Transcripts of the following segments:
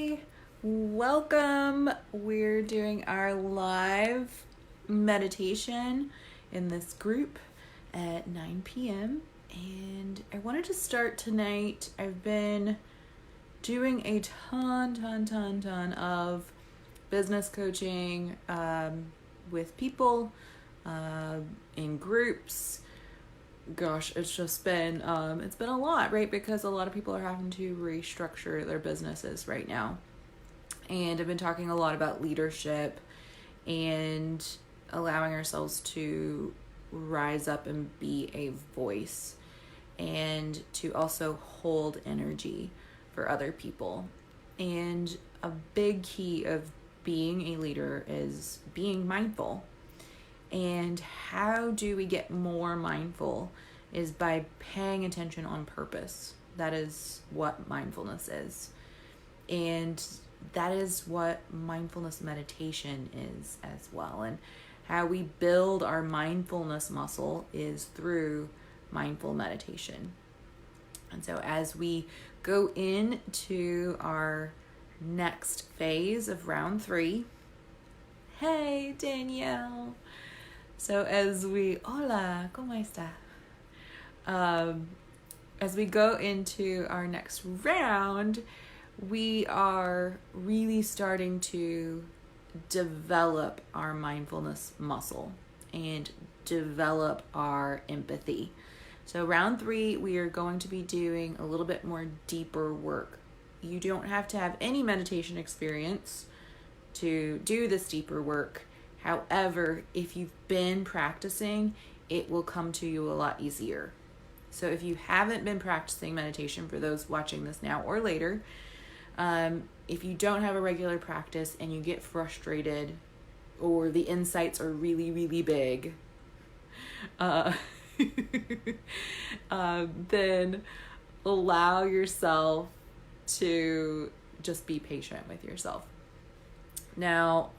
Hi, welcome. We're doing our live meditation in this group at 9 p.m. And I wanted to start tonight. I've been doing a ton of business coaching with people in groups. Gosh, it's just been it's been a lot, right? Because a lot of people are having to restructure their businesses right now. And I've been talking a lot about leadership and allowing ourselves to rise up and be a voice and to also hold energy for other people. And a big key of being a leader is being mindful. And how do we get more mindful is by paying attention on purpose. That is what mindfulness is. And that is what mindfulness meditation is as well. And how we build our mindfulness muscle is through mindful meditation. And so as we go into our next phase of round 3, hey Danielle. So hola, ¿cómo está? As we go into our next round, we are really starting to develop our mindfulness muscle and develop our empathy. So round 3, we are going to be doing a little bit more deeper work. You don't have to have any meditation experience to do this deeper work. However, if you've been practicing, it will come to you a lot easier. So if you haven't been practicing meditation, for those watching this now or later, if you don't have a regular practice and you get frustrated or the insights are really, really big, then allow yourself to just be patient with yourself. Now,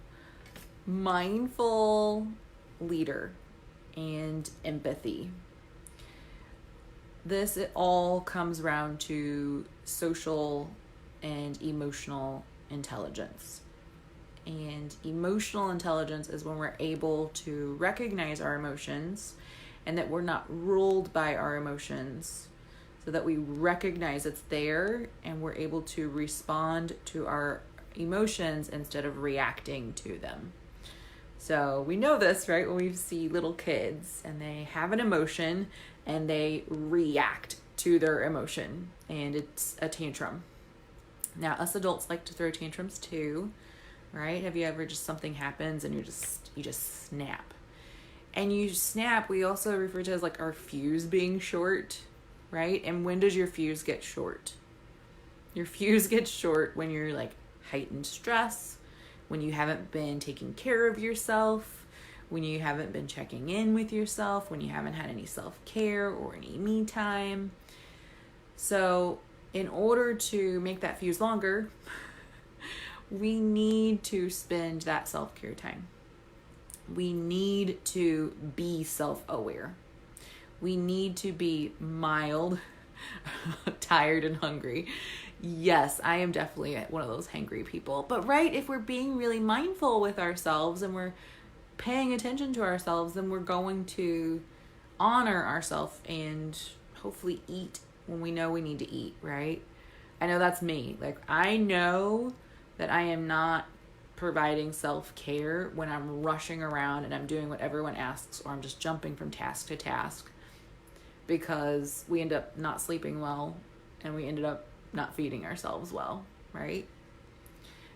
mindful leader and empathy. It all comes around to social and emotional intelligence. And emotional intelligence is when we're able to recognize our emotions and that we're not ruled by our emotions, so that we recognize it's there and we're able to respond to our emotions instead of reacting to them. So we know this, right? When we see little kids and they have an emotion and they react to their emotion, and it's a tantrum. Now, us adults like to throw tantrums too, right? Have you ever something happens and you just snap? And you snap, we also refer to as like our fuse being short, right? And when does your fuse get short? Your fuse gets short when you're like heightened stress, when you haven't been taking care of yourself, when you haven't been checking in with yourself, when you haven't had any self-care or any me time. So in order to make that fuse longer, we need to spend that self-care time. We need to be self-aware. We need to be mild, tired, and hungry. Yes, I am definitely one of those hangry people. But right, if we're being really mindful with ourselves and we're paying attention to ourselves, then we're going to honor ourselves and hopefully eat when we know we need to eat, right? I know that's me. Like, I know that I am not providing self-care when I'm rushing around and I'm doing what everyone asks, or I'm just jumping from task to task, because we end up not sleeping well and we ended up not feeding ourselves well, right?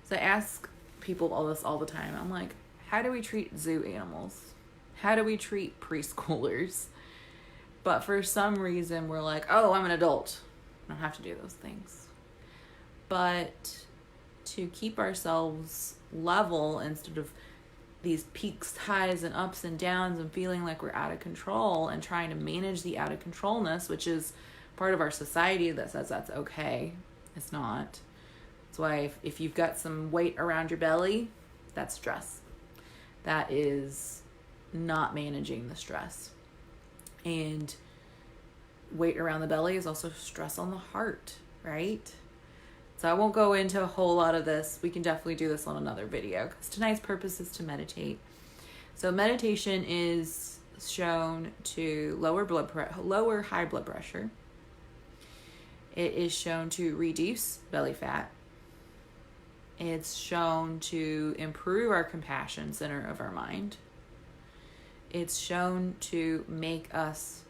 So I ask people all this all the time. I'm like, how do we treat zoo animals? How do we treat preschoolers? But for some reason, we're like, oh, I'm an adult, I don't have to do those things. But to keep ourselves level instead of these peaks, highs, and ups and downs and feeling like we're out of control and trying to manage the out of controlness, which is part of our society that says that's okay. It's not. That's why if you've got some weight around your belly, that's stress. That is not managing the stress. And weight around the belly is also stress on the heart, right? So I won't go into a whole lot of this. We can definitely do this on another video because tonight's purpose is to meditate. So meditation is shown to lower high blood pressure. It is shown to reduce belly fat. It's shown to improve our compassion center of our mind. It's shown to make us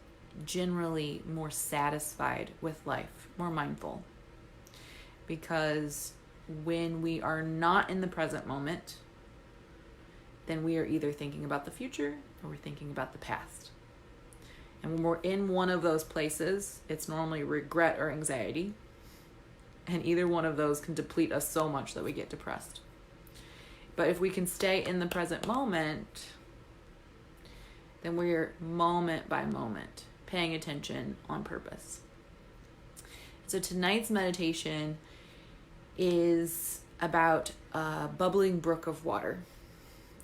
generally more satisfied with life, more mindful. Because when we are not in the present moment, then we are either thinking about the future or we're thinking about the past. And when we're in one of those places, it's normally regret or anxiety. And either one of those can deplete us so much that we get depressed. But if we can stay in the present moment, then we're moment by moment paying attention on purpose. So tonight's meditation is about a bubbling brook of water.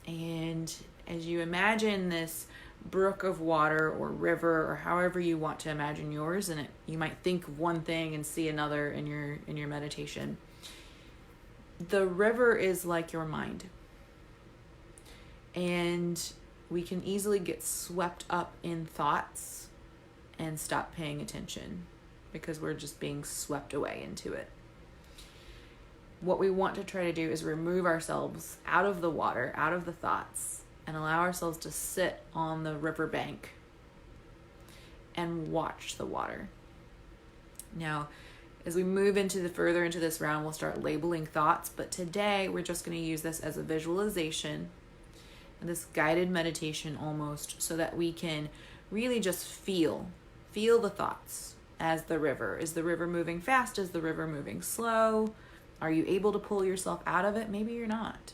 And as you imagine this brook of water or river or however you want to imagine yours, and you might think of one thing and see another in your meditation. The river is like your mind. And we can easily get swept up in thoughts and stop paying attention because we're just being swept away into it. What we want to try to do is remove ourselves out of the water, out of the thoughts, and allow ourselves to sit on the riverbank and watch the water. Now, as we move further into this round, we'll start labeling thoughts, but today we're just going to use this as a visualization, and this guided meditation almost, so that we can really just feel the thoughts as the river. Is the river moving fast? Is the river moving slow? Are you able to pull yourself out of it? Maybe you're not.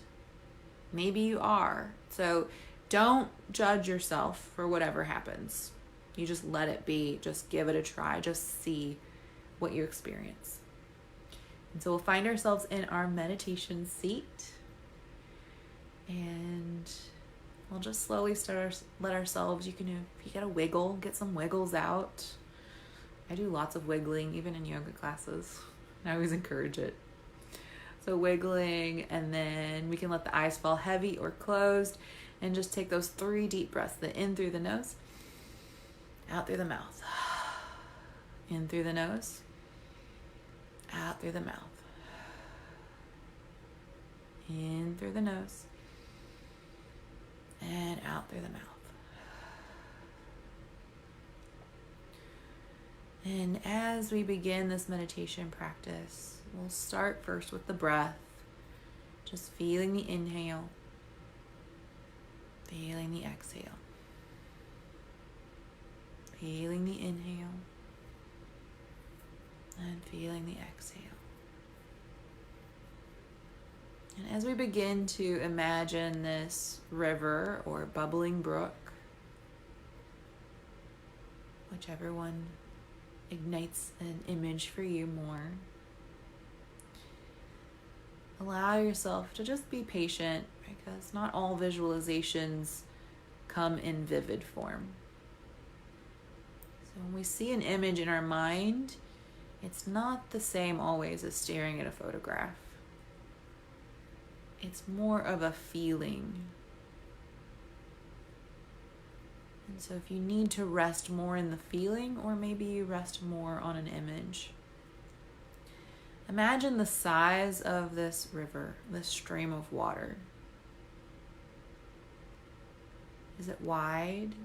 Maybe you are. So don't judge yourself for whatever happens. You just let it be. Just give it a try. Just see what you experience. And so we'll find ourselves in our meditation seat. And we'll just slowly let ourselves, if you gotta wiggle, get some wiggles out. I do lots of wiggling, even in yoga classes. I always encourage it. So wiggling, and then we can let the eyes fall heavy or closed, and just take those 3 deep breaths. The in through the nose, out through the mouth. In through the nose, out through the mouth. In through the nose, and out through the mouth. And as we begin this meditation practice, we'll start first with the breath, just feeling the inhale, feeling the exhale, feeling the inhale, and feeling the exhale. And as we begin to imagine this river or bubbling brook, whichever one ignites an image for you more, allow yourself to just be patient, because not all visualizations come in vivid form. So when we see an image in our mind, it's not the same always as staring at a photograph. It's more of a feeling. And so if you need to rest more in the feeling, or maybe you rest more on an image, imagine the size of this river, this stream of water. Is it wide?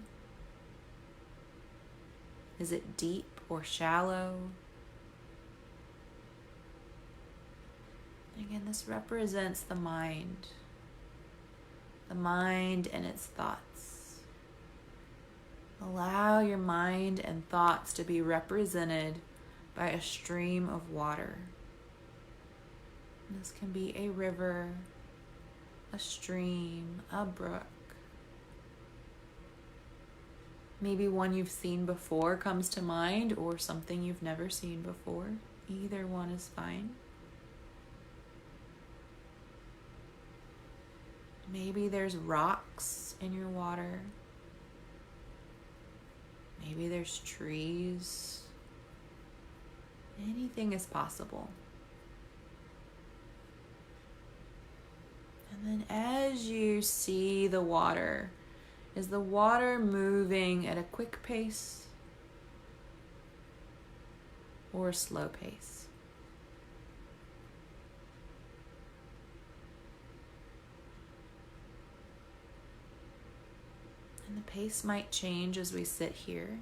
Is it deep or shallow? Again, this represents the mind and its thoughts. Allow your mind and thoughts to be represented by a stream of water. This can be a river, a stream, a brook. Maybe one you've seen before comes to mind, or something you've never seen before. Either one is fine. Maybe there's rocks in your water. Maybe there's trees. Anything is possible. And then as you see the water, is the water moving at a quick pace or a slow pace? And the pace might change as we sit here.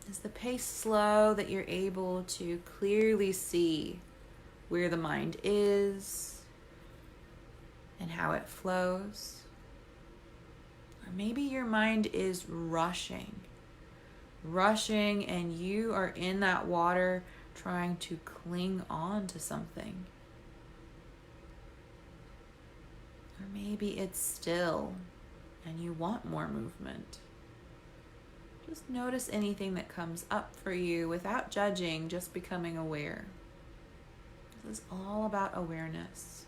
Is the pace slow that you're able to clearly see where the mind is and how it flows? Or maybe your mind is rushing, and you are in that water trying to cling on to something. Or maybe it's still and you want more movement. Just notice anything that comes up for you without judging, just becoming aware. This is all about awareness.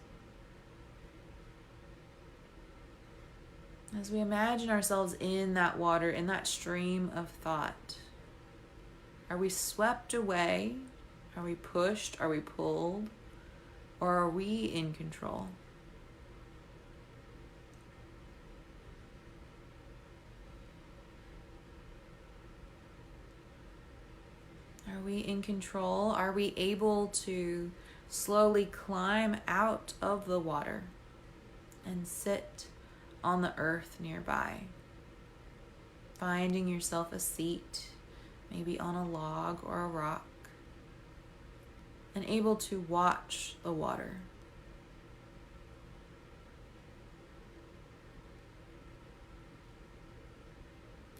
As we imagine ourselves in that water, in that stream of thought, are we swept away? Are we pushed? Are we pulled? Or are we in control? Are we in control? Are we able to slowly climb out of the water and sit on the earth nearby? Finding yourself a seat, maybe on a log or a rock, and able to watch the water.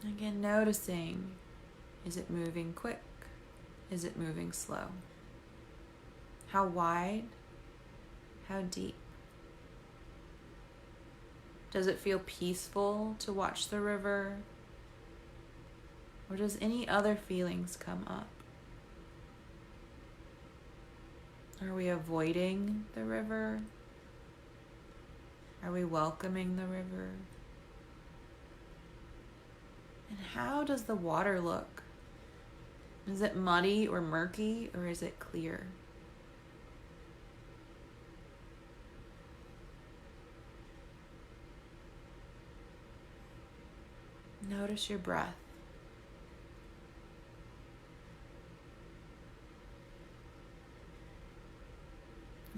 Again, noticing, is it moving quick? Is it moving slow? How wide? How deep? Does it feel peaceful to watch the river? Or does any other feelings come up? Are we avoiding the river? Are we welcoming the river? And how does the water look? Is it muddy or murky, or is it clear? Notice your breath.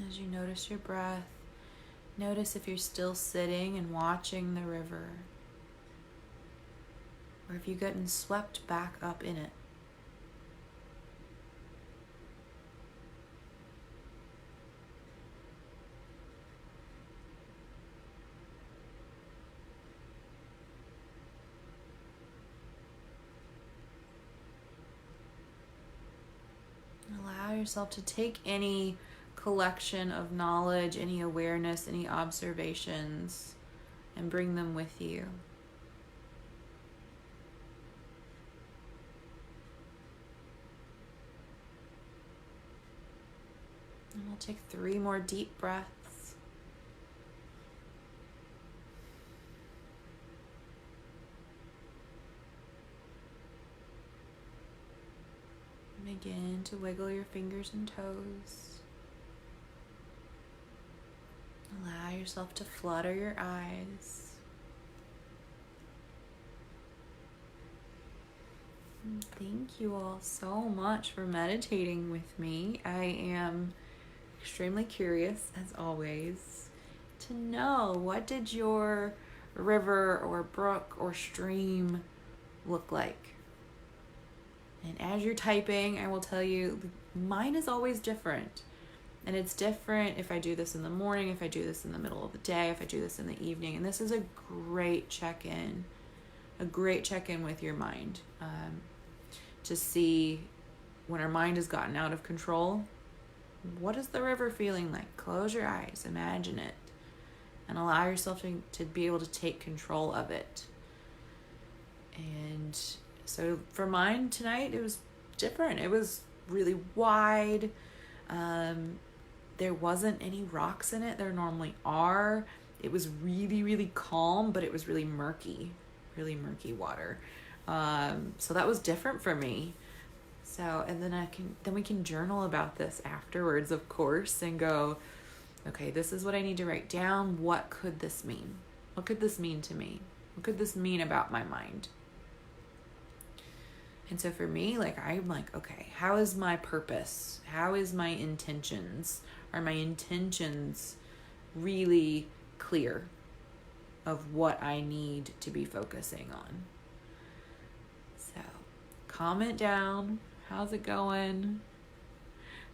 As you notice your breath, notice if you're still sitting and watching the river, or if you've gotten swept back up in it. Allow yourself to take any collection of knowledge, any awareness, any observations, and bring them with you. And we'll take 3 more deep breaths. Begin to wiggle your fingers and toes. Allow yourself to flutter your eyes. And thank you all so much for meditating with me. I am extremely curious, as always, to know, what did your river or brook or stream look like? And as you're typing, I will tell you, mine is always different. And it's different if I do this in the morning, if I do this in the middle of the day, if I do this in the evening. And this is a great check-in with your mind, to see when our mind has gotten out of control. What is the river feeling like? Close your eyes, imagine it, and allow yourself to be able to take control of it. And so for mine tonight, it was different. It was really wide. There wasn't any rocks in it. There normally are. It was really, really calm, but it was really murky water. So that was different for me. So, and then we can journal about this afterwards, of course, and go, okay, this is what I need to write down. What could this mean? What could this mean to me? What could this mean about my mind? And so for me, I'm like, okay, how is my purpose? How is my intentions? Are my intentions really clear of what I need to be focusing on? So comment down. How's it going?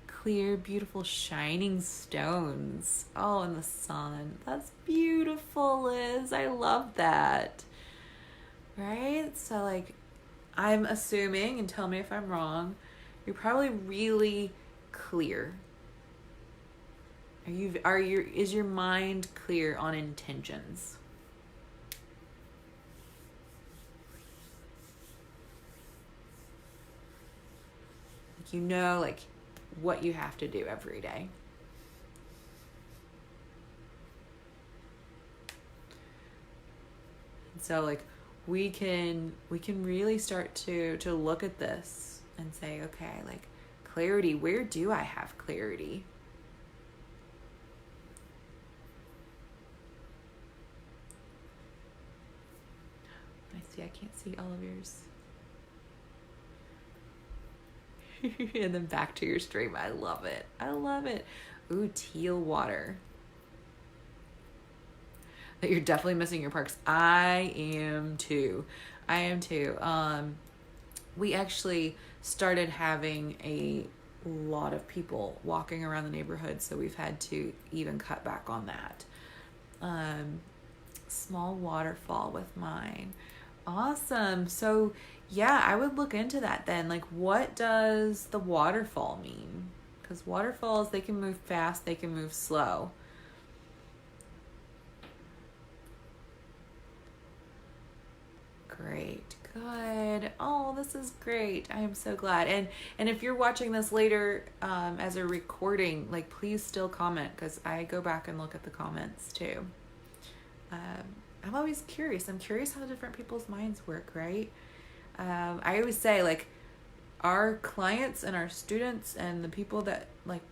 Clear, beautiful, shining stones. Oh, in the sun. That's beautiful, Liz. I love that. Right? So I'm assuming, and tell me if I'm wrong, you're probably really clear. Is your mind clear on intentions? You know, what you have to do every day. So we can really start to look at this and say, okay, clarity, where do I have clarity? I can't see all of yours. And then back to your stream. I love it. Ooh, teal water. That you're definitely missing your parks. I am too. We actually started having a lot of people walking around the neighborhood, so we've had to even cut back on that. Small waterfall with mine. Awesome. So yeah, I would look into that then. What does the waterfall mean? Because waterfalls, they can move fast, they can move slow. Great. Good. Oh, this is great. I am so glad. And if you're watching this later as a recording, please still comment, because I go back and look at the comments too. I'm always curious. I'm curious how different people's minds work, right? I always say, our clients and our students and the people that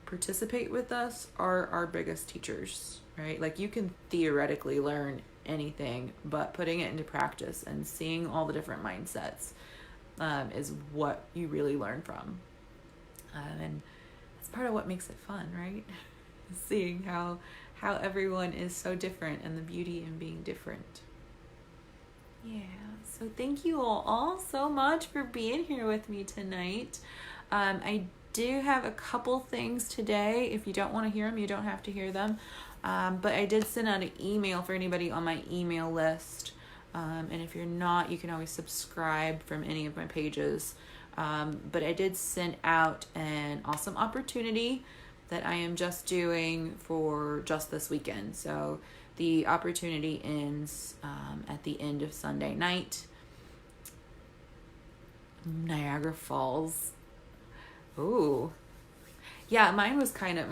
participate with us are our biggest teachers, right? You can theoretically learn anything, but putting it into practice and seeing all the different mindsets is what you really learn from. And that's part of what makes it fun, right? Seeing how everyone is so different and the beauty in being different. Yeah, so thank you all so much for being here with me tonight. I do have a couple things today. If you don't want to hear them, you don't have to hear them. But I did send out an email for anybody on my email list. And if you're not, you can always subscribe from any of my pages. But I did send out an awesome opportunity that I am just doing for just this weekend. So the opportunity ends at the end of Sunday night. Niagara Falls. Ooh. Yeah, mine was kind of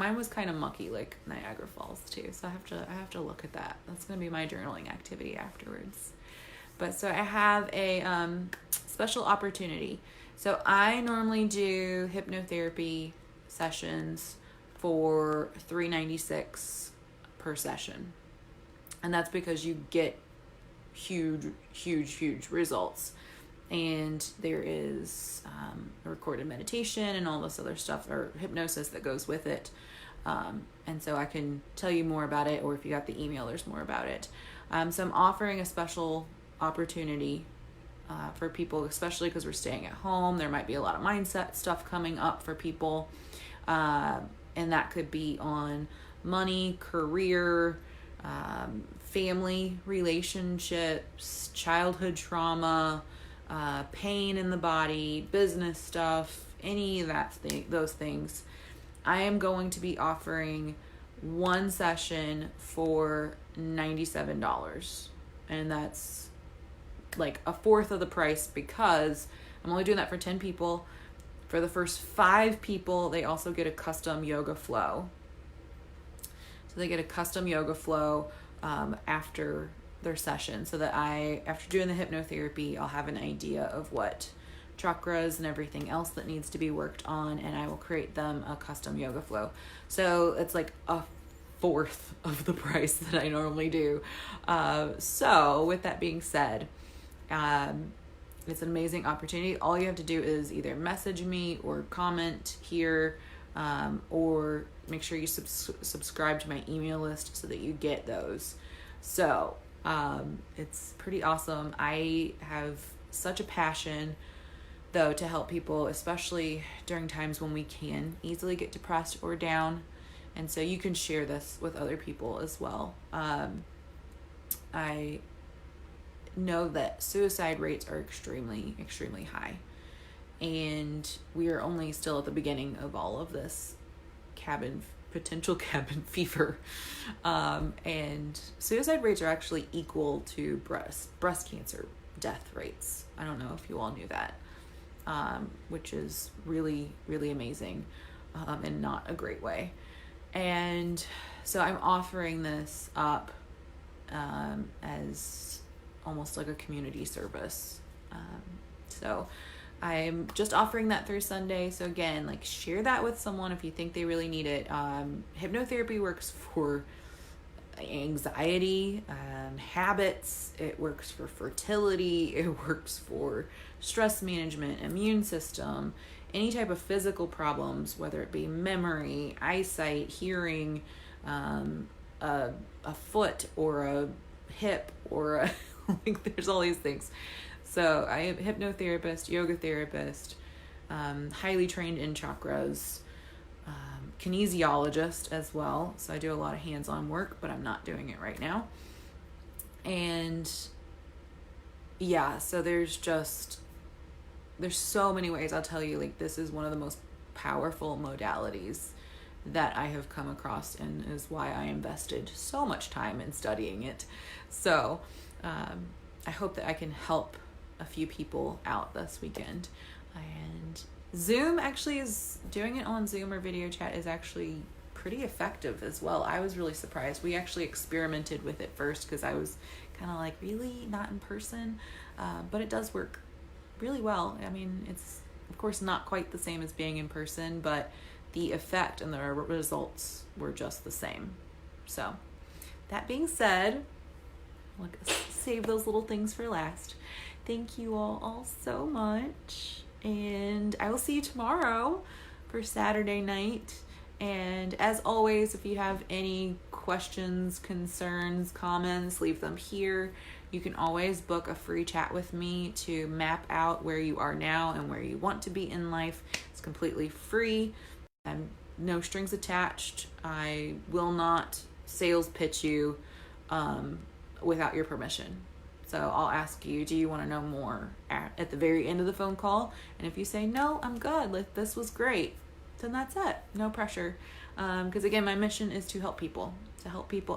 mucky like Niagara Falls too. So I have to look at that. That's going to be my journaling activity afterwards. But so I have a special opportunity. So I normally do hypnotherapy sessions for $396 per session. And that's because you get huge results. And there is a recorded meditation and all this other stuff, or hypnosis that goes with it. And so I can tell you more about it, or if you got the email, there's more about it. So I'm offering a special opportunity for people, especially because we're staying at home. There might be a lot of mindset stuff coming up for people. And that could be on money, career, family relationships, childhood trauma, pain in the body, business stuff, any of those things. I am going to be offering one session for $97. And that's a fourth of the price, because I'm only doing that for 10 people. For the first 5 people, they also get a custom yoga flow. So they get a custom yoga flow after their session, so that after doing the hypnotherapy, I'll have an idea of what chakras and everything else that needs to be worked on, and I will create them a custom yoga flow. So it's like a fourth of the price that I normally do. So with that being said, it's an amazing opportunity. All you have to do is either message me or comment here, or make sure you subscribe to my email list so that you get those. So it's pretty awesome. I have such a passion, though, to help people, especially during times when we can easily get depressed or down. And so you can share this with other people as well. I know that suicide rates are extremely, extremely high. And we are only still at the beginning of all of this potential cabin fever. And suicide rates are actually equal to breast cancer death rates. I don't know if you all knew that, which is really, really amazing, and not a great way. And so I'm offering this up as almost like a community service. So I'm just offering that through Sunday. So again, like, share that with someone if you think they really need it. Hypnotherapy works for anxiety, habits. It works for fertility. It works for stress management, immune system, any type of physical problems, whether it be memory, eyesight, hearing, a foot or a hip or a like, there's all these things. So I am a hypnotherapist, yoga therapist, highly trained in chakras, kinesiologist as well. So I do a lot of hands-on work, but I'm not doing it right now. And yeah, so there's so many ways. I'll tell you, like, this is one of the most powerful modalities that I have come across, and is why I invested so much time in studying it. So I hope that I can help a few people out this weekend. And Zoom actually is doing it on Zoom, or video chat is actually pretty effective as well. I was really surprised. We actually experimented with it first because I was kind of like, really, not in person? But it does work really well. I mean, it's of course not quite the same as being in person, but the effect and the results were just the same. So that being said, look, save those little things for last. Thank you all so much, and I will see you tomorrow for Saturday night. And as always, if you have any questions, concerns, comments, leave them here. You can always book a free chat with me to map out where you are now and where you want to be in life. It's completely free and no strings attached. I will not sales pitch you without your permission. So I'll ask you, do you want to know more at the very end of the phone call? And if you say, no, I'm good, like, this was great, then that's it. No pressure. Because again, my mission is to help people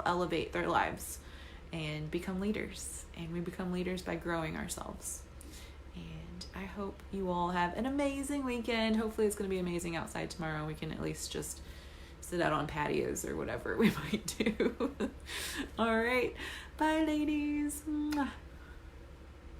elevate their lives and become leaders. And we become leaders by growing ourselves. And I hope you all have an amazing weekend. Hopefully it's going to be amazing outside tomorrow. We can at least just sit out on patios or whatever we might do. All right. Bye, ladies. Mwah.